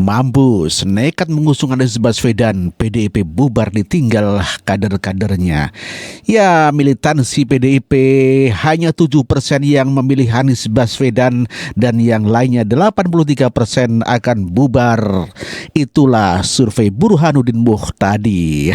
Mampus, nekat mengusung Anies Baswedan, PDIP bubar ditinggal kader-kadernya. Ya, militansi PDIP hanya 7% yang memilih Anies Baswedan dan yang lainnya 83% akan bubar. Itulah survei Burhanuddin Muhtadi.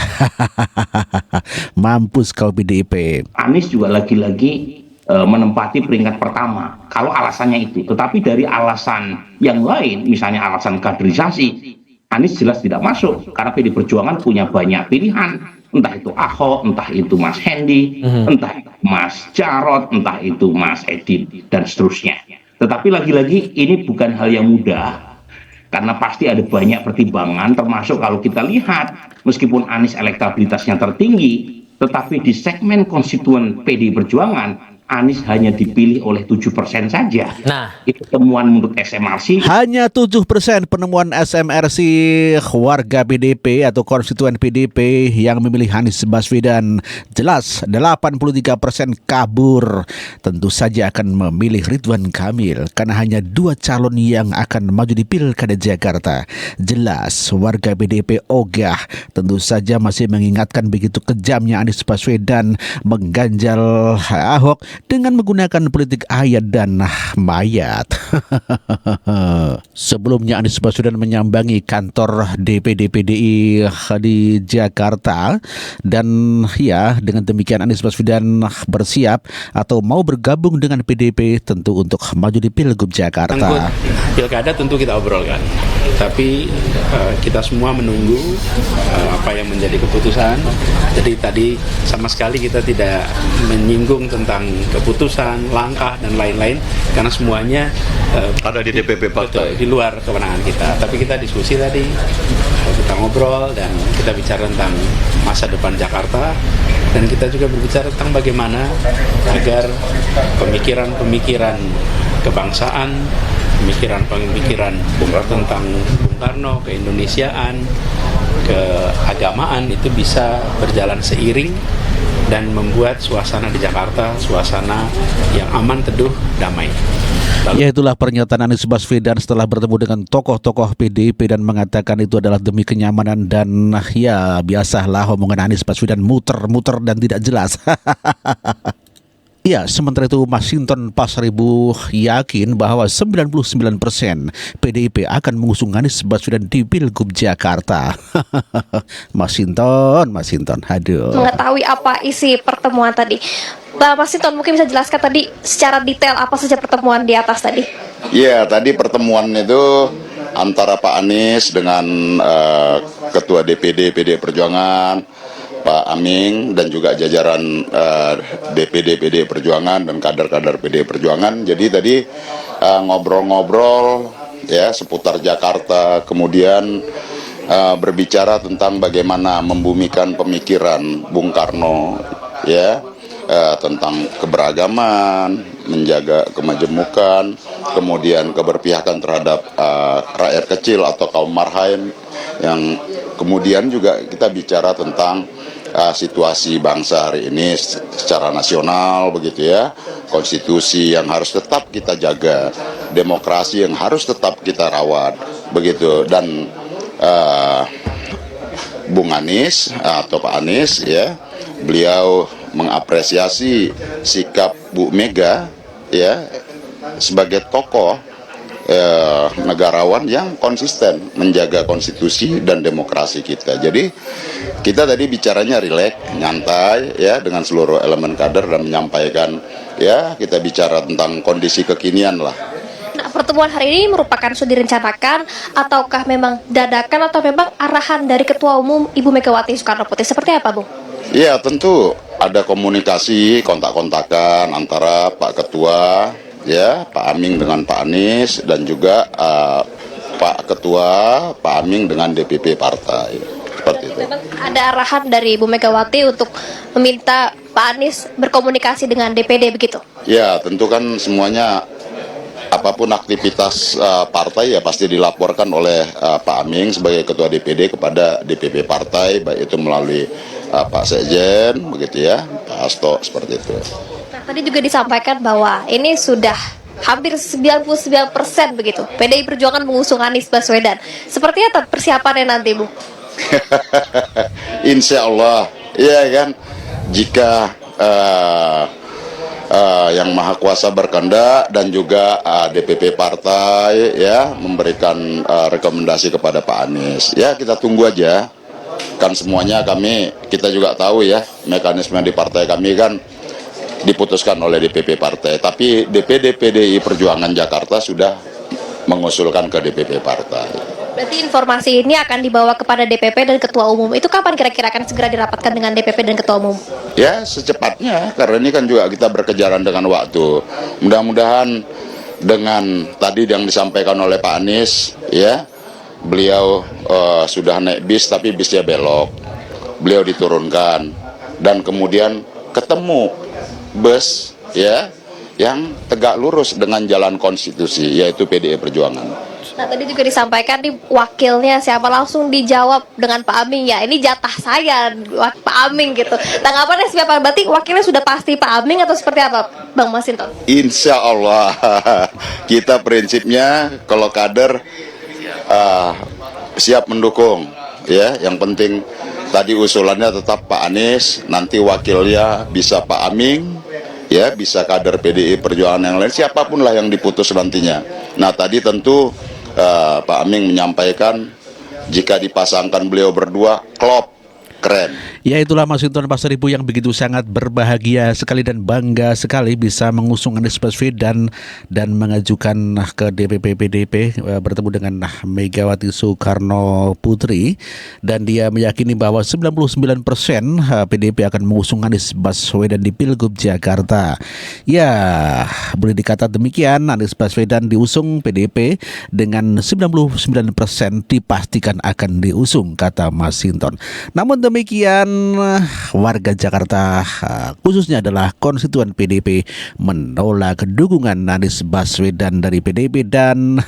Mampus kau PDIP. Anies juga lagi-lagi menempati peringkat pertama kalau alasannya itu, tetapi dari alasan yang lain, misalnya alasan kaderisasi, Anies jelas tidak masuk karena PD Perjuangan punya banyak pilihan, entah itu Ahok, entah itu Mas Hendy, entah itu Mas Jarod, entah itu Mas Edi dan seterusnya. Tetapi lagi-lagi ini bukan hal yang mudah karena pasti ada banyak pertimbangan, termasuk kalau kita lihat meskipun Anies elektabilitasnya tertinggi, tetapi di segmen konstituen PD Perjuangan Anies hanya dipilih oleh 7% saja. Nah, itu temuan menurut SMRC. Hanya 7% penemuan SMRC warga PDIP atau konstituen PDIP yang memilih Anies Baswedan. Jelas 83% kabur. Tentu saja akan memilih Ridwan Kamil karena hanya 2 calon yang akan maju di Pilkada Jakarta. Jelas warga PDIP ogah. Tentu saja masih mengingatkan begitu kejamnya Anies Baswedan mengganjal Ahok dengan menggunakan politik ayat dan mayat. Sebelumnya Anies Baswedan menyambangi kantor DPD PDI di Jakarta dan ya dengan demikian Anies Baswedan bersiap atau mau bergabung dengan PDIP tentu untuk maju di Pilgub Jakarta. Angkut pilkada tentu kita obrolkan, tapi kita semua menunggu apa yang menjadi keputusan. Jadi tadi sama sekali kita tidak menyinggung tentang keputusan, langkah dan lain-lain karena semuanya ada di DPP partai, di luar kewenangan kita. Tapi kita diskusi tadi, kita ngobrol dan kita bicara tentang masa depan Jakarta dan kita juga berbicara tentang bagaimana agar pemikiran-pemikiran kebangsaan, pemikiran-pemikiran tentang Bung Karno, keindonesiaan, keagamaan itu bisa berjalan seiring dan membuat suasana di Jakarta suasana yang aman, teduh, damai. Ya, itulah pernyataan Anies Baswedan setelah bertemu dengan tokoh-tokoh PDIP dan mengatakan itu adalah demi kenyamanan dan ya biasalah omongan Anies Baswedan muter-muter dan tidak jelas. Ya, sementara itu Masinton Pasaribu yakin bahwa 99% PDIP akan mengusung Anies Baswedan di Pilgub Jakarta. Masinton, aduh. Mengetahui apa isi pertemuan tadi, Pak Masinton mungkin bisa jelaskan tadi secara detail apa saja pertemuan di atas tadi? Iya, tadi pertemuan itu antara Pak Anies dengan Ketua DPD PDI Perjuangan, Pak Aming dan juga jajaran DPD PDI Perjuangan dan kader-kader PDI Perjuangan. Jadi tadi ngobrol-ngobrol ya seputar Jakarta, kemudian berbicara tentang bagaimana membumikan pemikiran Bung Karno ya tentang keberagaman, menjaga kemajemukan, kemudian keberpihakan terhadap rakyat kecil atau kaum marhaen, yang kemudian juga kita bicara tentang situasi bangsa hari ini secara nasional begitu ya, konstitusi yang harus tetap kita jaga, demokrasi yang harus tetap kita rawat begitu. Dan Bung Anies atau Pak Anies ya, beliau mengapresiasi sikap Bu Mega ya sebagai tokoh negarawan yang konsisten menjaga konstitusi dan demokrasi kita. Jadi kita tadi bicaranya rileks, nyantai ya dengan seluruh elemen kader dan menyampaikan ya kita bicara tentang kondisi kekinian lah. Nah, pertemuan hari ini merupakan sudah direncanakan ataukah memang dadakan atau memang arahan dari Ketua Umum Ibu Megawati Soekarno Putri? Seperti apa, Bu? Ya, tentu ada komunikasi, kontak-kontakan antara Pak Ketua ya, Pak Aming dengan Pak Anies dan juga Pak Ketua, Pak Aming dengan DPP partai. Seperti itu. Memang ada arahan dari Ibu Megawati untuk meminta Pak Anies berkomunikasi dengan DPD begitu? Ya, tentu kan semuanya apapun aktivitas partai ya pasti dilaporkan oleh Pak Aming sebagai Ketua DPD kepada DPP partai, baik itu melalui Pak Sekjen begitu ya, Pak Hasto, seperti itu. Nah, tadi juga disampaikan bahwa ini sudah hampir 99% begitu. PDI Perjuangan mengusung Anies Baswedan. Seperti apa persiapannya nanti, Bu? Insya Allah, ya kan, jika yang Maha Kuasa berkehendak dan juga DPP partai ya memberikan rekomendasi kepada Pak Anies. Ya kita tunggu aja. Kan semuanya kita juga tahu ya mekanisme di partai kami kan diputuskan oleh DPP partai. Tapi DPD PDI Perjuangan Jakarta sudah mengusulkan ke DPP partai. Berarti informasi ini akan dibawa kepada DPP dan Ketua Umum. Itu kapan kira-kira akan segera dirapatkan dengan DPP dan Ketua Umum? Ya secepatnya, karena ini kan juga kita berkejaran dengan waktu. Mudah-mudahan dengan tadi yang disampaikan oleh Pak Anies, ya beliau sudah naik bis tapi bisnya belok. Beliau diturunkan dan kemudian ketemu bus ya yang tegak lurus dengan jalan konstitusi yaitu PDI Perjuangan. Nah tadi juga disampaikan nih wakilnya siapa, langsung dijawab dengan Pak Aming, ya ini jatah saya Pak Aming gitu. Tanggapannya siapa? Berarti wakilnya sudah pasti Pak Aming atau seperti apa, Bang Masinton? Insya Allah kita prinsipnya kalau kader siap mendukung ya. Yang penting tadi usulannya tetap Pak Anies, nanti wakilnya bisa Pak Aming, ya bisa kader PDI Perjuangan yang lain, siapapun lah yang diputus nantinya. Nah tadi tentu Pak Aming menyampaikan jika dipasangkan beliau berdua, klop, keren. Ya itulah Mas Hinton Pasaribu yang begitu sangat berbahagia sekali dan bangga sekali bisa mengusung Anies Baswedan dan mengajukan ke DPP PDIP bertemu dengan Megawati Soekarno Putri, dan dia meyakini bahwa 99% PDIP akan mengusung Anies Baswedan di Pilgub Jakarta. Ya, boleh dikata demikian, Anies Baswedan diusung PDIP dengan 99% dipastikan akan diusung, kata Mas Hinton. Namun demikian, warga Jakarta khususnya adalah konstituen PDIP menolak dukungan Anies Baswedan dari PDIP dan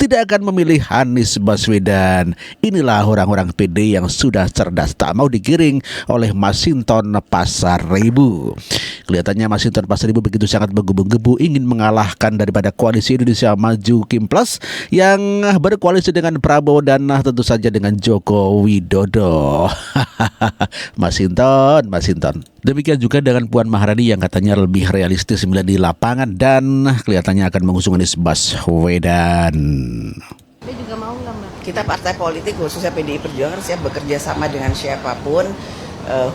tidak akan memilih Anies Baswedan. Inilah orang-orang PD yang sudah cerdas, tak mau digiring oleh Masinton Pasaribu. Kelihatannya Masinton Pasaribu begitu sangat menggebu-gebu ingin mengalahkan daripada koalisi Indonesia Maju Kim Plus yang berkoalisi dengan Prabowo dan tentu saja dengan Joko Widodo. Mas Hinton. Demikian juga dengan Puan Maharani yang katanya lebih realistis melihat di lapangan dan kelihatannya akan mengusung Anies Baswedan. Dia juga mau nggak, Mbak? Kita partai politik khususnya PDI Perjuangan siap bekerja sama dengan siapapun,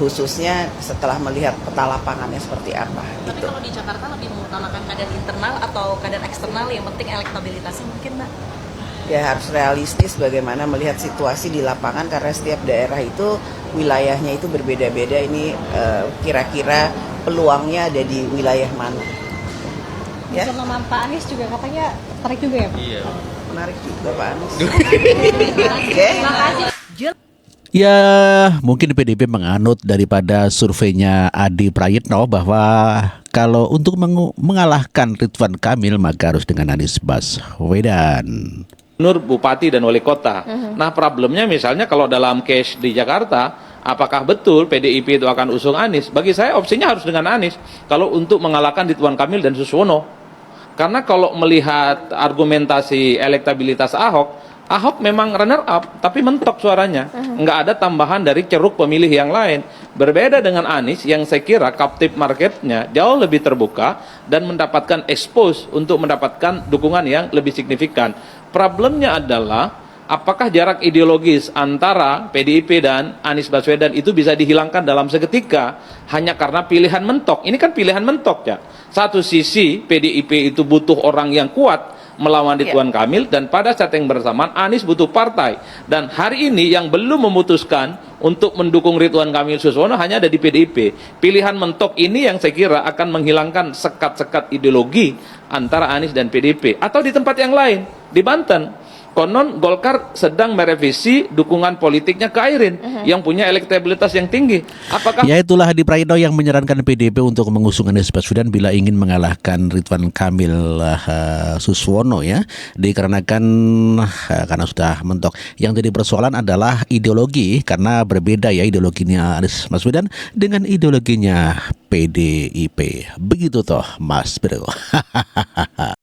khususnya setelah melihat peta lapangannya seperti apa. Tapi kalau di Jakarta lebih mengutamakan kader internal atau kader eksternal, yang penting elektabilitasnya mungkin, Mbak? Ya harus realistis bagaimana melihat situasi di lapangan karena setiap daerah itu wilayahnya itu berbeda-beda. Ini kira-kira peluangnya ada di wilayah mana? Ya. Nama Pak Anies juga katanya tarik juga ya, Pak? Iya. Menarik juga Pak Anies. Oke. Ya, mungkin PDIP menganut daripada surveinya Adi Prayitno bahwa kalau untuk mengalahkan Ridwan Kamil maka harus dengan Anies Baswedan. Nur Bupati dan Wali Kota. Nah problemnya misalnya kalau dalam case di Jakarta, apakah betul PDIP itu akan usung Anies? Bagi saya opsinya harus dengan Anies. Kalau untuk mengalahkan Ridwan Kamil dan Suswono. Karena kalau melihat argumentasi elektabilitas Ahok memang runner up, tapi mentok suaranya. Nggak ada tambahan dari ceruk pemilih yang lain. Berbeda dengan Anies yang saya kira captive marketnya jauh lebih terbuka dan mendapatkan expose untuk mendapatkan dukungan yang lebih signifikan. Problemnya adalah apakah jarak ideologis antara PDIP dan Anies Baswedan itu bisa dihilangkan dalam seketika hanya karena pilihan mentok. Ini kan pilihan mentok ya. Satu sisi PDIP itu butuh orang yang kuat melawan Ridwan Kamil, dan pada saat yang bersamaan Anies butuh partai. Dan hari ini yang belum memutuskan untuk mendukung Ridwan Kamil Suswono hanya ada di PDIP. Pilihan mentok ini yang saya kira akan menghilangkan sekat-sekat ideologi antara Anies dan PDIP. Atau di tempat yang lain, di Banten, konon Golkar sedang merevisi dukungan politiknya ke Airin yang punya elektabilitas yang tinggi. Apakah ya itulah Adi Prayitno yang menyarankan PDIP untuk mengusung Anies Baswedan bila ingin mengalahkan Ridwan Kamil Suswono ya, dikarenakan karena sudah mentok. Yang jadi persoalan adalah ideologi, karena berbeda ya ideologinya Anies Baswedan dengan ideologinya PDIP. Begitu toh Mas Bro.